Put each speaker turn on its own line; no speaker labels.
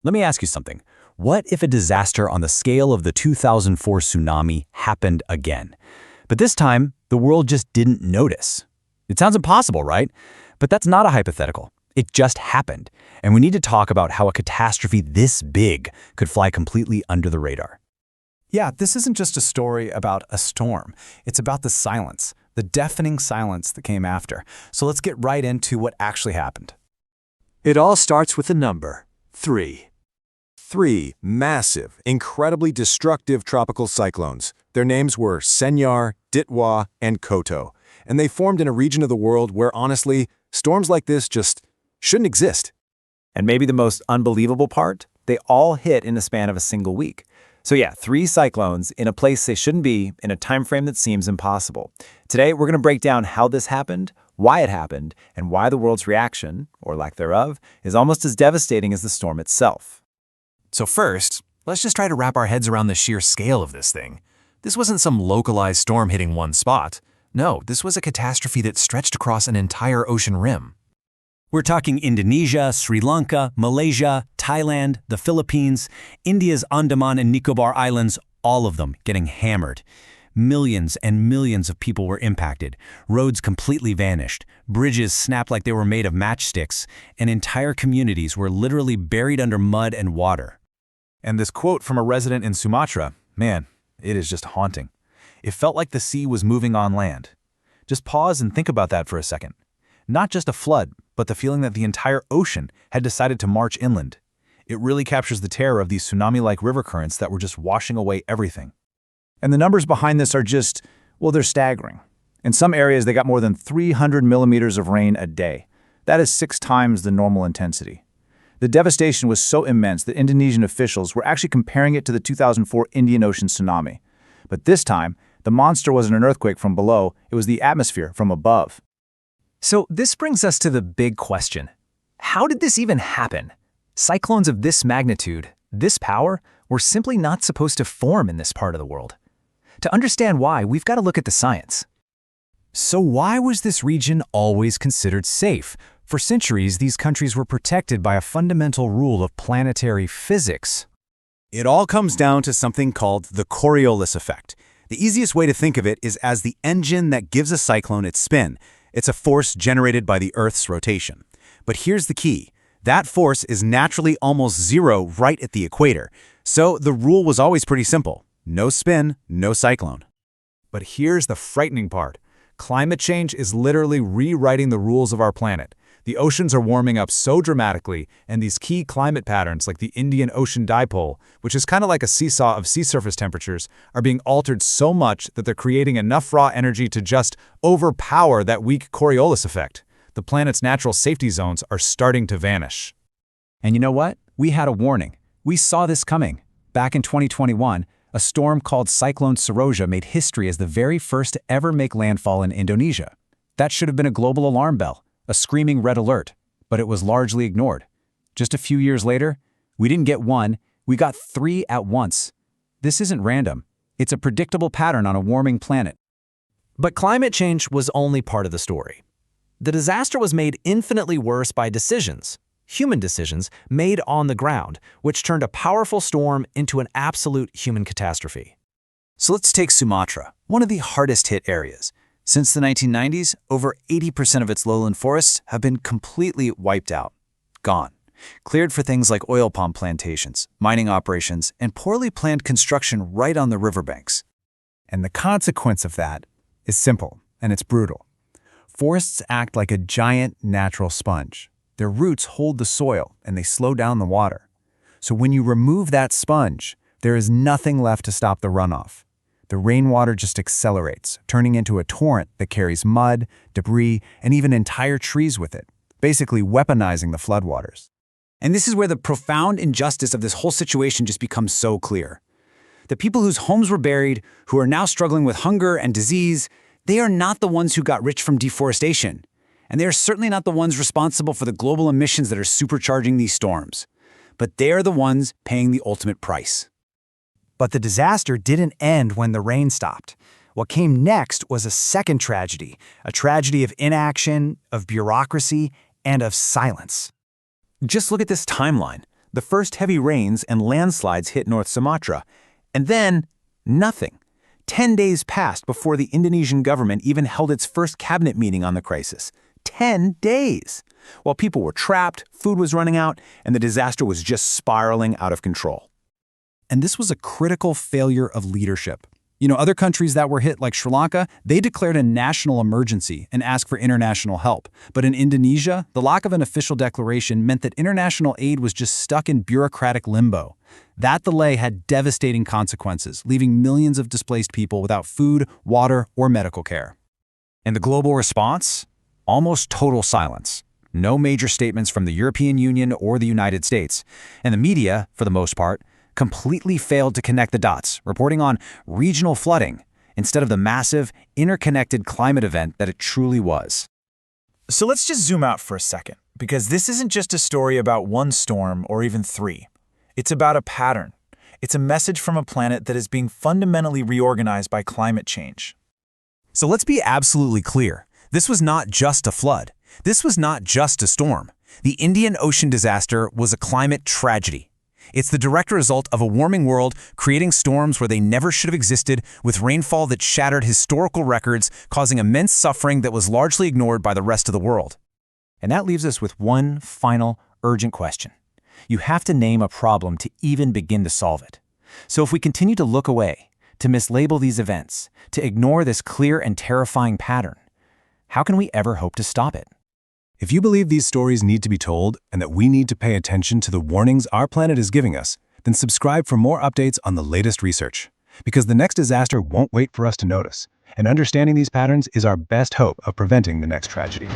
Let me ask you something. What if a disaster on the scale of the 2004 tsunami happened again? But this time, the world just didn't notice. It sounds impossible, right? But that's not a hypothetical. It just happened. And we need to talk about how a catastrophe this big could fly completely under the radar.
Yeah, this isn't just a story about a storm. It's about the silence, the deafening silence that came after. So let's get right into what actually happened.
It all starts with the number 3. 3 massive, incredibly destructive tropical cyclones. Their names were Senyar, Ditwah, and Koto, and they formed in a region of the world where, honestly, storms like this just shouldn't exist.
And maybe the most unbelievable part? They all hit in the span of a single week. So yeah, 3 cyclones in a place they shouldn't be, in a time frame that seems impossible. Today, we're going to break down how this happened, why it happened, and why the world's reaction, or lack thereof, is almost as devastating as the storm itself.
So first, let's just try to wrap our heads around the sheer scale of this thing. This wasn't some localized storm hitting one spot. No, this was a catastrophe that stretched across an entire ocean rim.
We're talking Indonesia, Sri Lanka, Malaysia, Thailand, the Philippines, India's Andaman and Nicobar Islands, all of them getting hammered. Millions and millions of people were impacted. Roads completely vanished. Bridges snapped like they were made of matchsticks, and entire communities were literally buried under mud and water.
And this quote from a resident in Sumatra, man, it is just haunting. It felt like the sea was moving on land. Just pause and think about that for a second. Not just a flood, but the feeling that the entire ocean had decided to march inland. It really captures the terror of these tsunami-like river currents that were just washing away everything. And the numbers behind this are just, well, they're staggering. In some areas, they got more than 300 millimeters of rain a day. That is 6 times the normal intensity. The devastation was so immense that Indonesian officials were actually comparing it to the 2004 Indian Ocean tsunami. But this time, the monster wasn't an earthquake from below, it was the atmosphere from above.
So this brings us to the big question. How did this even happen? Cyclones of this magnitude, this power, were simply not supposed to form in this part of the world. To understand why, we've got to look at the science.
So why was this region always considered safe? For centuries, these countries were protected by a fundamental rule of planetary physics.
It all comes down to something called the Coriolis effect. The easiest way to think of it is as the engine that gives a cyclone its spin. It's a force generated by the Earth's rotation. But here's the key. That force is naturally almost zero right at the equator. So the rule was always pretty simple. No spin, no cyclone.
But here's the frightening part. Climate change is literally rewriting the rules of our planet. The oceans are warming up so dramatically, and these key climate patterns like the Indian Ocean dipole, which is kind of like a seesaw of sea surface temperatures, are being altered so much that they're creating enough raw energy to just overpower that weak Coriolis effect. The planet's natural safety zones are starting to vanish.
And you know what? We had a warning. We saw this coming. Back in 2021, a storm called Cyclone Seroja made history as the very first to ever make landfall in Indonesia. That should have been a global alarm bell, a screaming red alert, but it was largely ignored. Just a few years later, we didn't get 1, we got 3 at once. This isn't random. It's a predictable pattern on a warming planet.
But climate change was only part of the story. The disaster was made infinitely worse by decisions, human decisions, made on the ground, which turned a powerful storm into an absolute human catastrophe.
So let's take Sumatra, one of the hardest hit areas. Since the 1990s, over 80% of its lowland forests have been completely wiped out, gone, cleared for things like oil palm plantations, mining operations, and poorly planned construction right on the riverbanks.
And the consequence of that is simple, and it's brutal. Forests act like a giant natural sponge. Their roots hold the soil, and they slow down the water. So when you remove that sponge, there is nothing left to stop the runoff. The rainwater just accelerates, turning into a torrent that carries mud, debris, and even entire trees with it, basically weaponizing the floodwaters.
And this is where the profound injustice of this whole situation just becomes so clear. The people whose homes were buried, who are now struggling with hunger and disease, they are not the ones who got rich from deforestation. And they are certainly not the ones responsible for the global emissions that are supercharging these storms. But they are the ones paying the ultimate price.
But the disaster didn't end when the rain stopped. What came next was a second tragedy, a tragedy of inaction, of bureaucracy, and of silence.
Just look at this timeline.
The first heavy rains and landslides hit North Sumatra. And then, nothing. 10 days passed before the Indonesian government even held its first cabinet meeting on the crisis. 10 days! While people were trapped, food was running out, and the disaster was just spiraling out of control.
And this was a critical failure of leadership. Other countries that were hit, like Sri Lanka, they declared a national emergency and asked for international help. But in Indonesia, the lack of an official declaration meant that international aid was just stuck in bureaucratic limbo. That delay had devastating consequences, leaving millions of displaced people without food, water, or medical care.
And the global response? Almost total silence. No major statements from the European Union or the United States. And the media, for the most part, completely failed to connect the dots, reporting on regional flooding instead of the massive, interconnected climate event that it truly was.
So let's just zoom out for a second, because this isn't just a story about one storm or even three. It's about a pattern. It's a message from a planet that is being fundamentally reorganized by climate change.
So let's be absolutely clear. This was not just a flood. This was not just a storm. The Indian Ocean disaster was a climate tragedy. It's the direct result of a warming world creating storms where they never should have existed, with rainfall that shattered historical records, causing immense suffering that was largely ignored by the rest of the world.
And that leaves us with one final, urgent question. You have to name a problem to even begin to solve it. So if we continue to look away, to mislabel these events, to ignore this clear and terrifying pattern, how can we ever hope to stop it?
If you believe these stories need to be told and that we need to pay attention to the warnings our planet is giving us, then subscribe for more updates on the latest research. Because the next disaster won't wait for us to notice, and understanding these patterns is our best hope of preventing the next tragedy.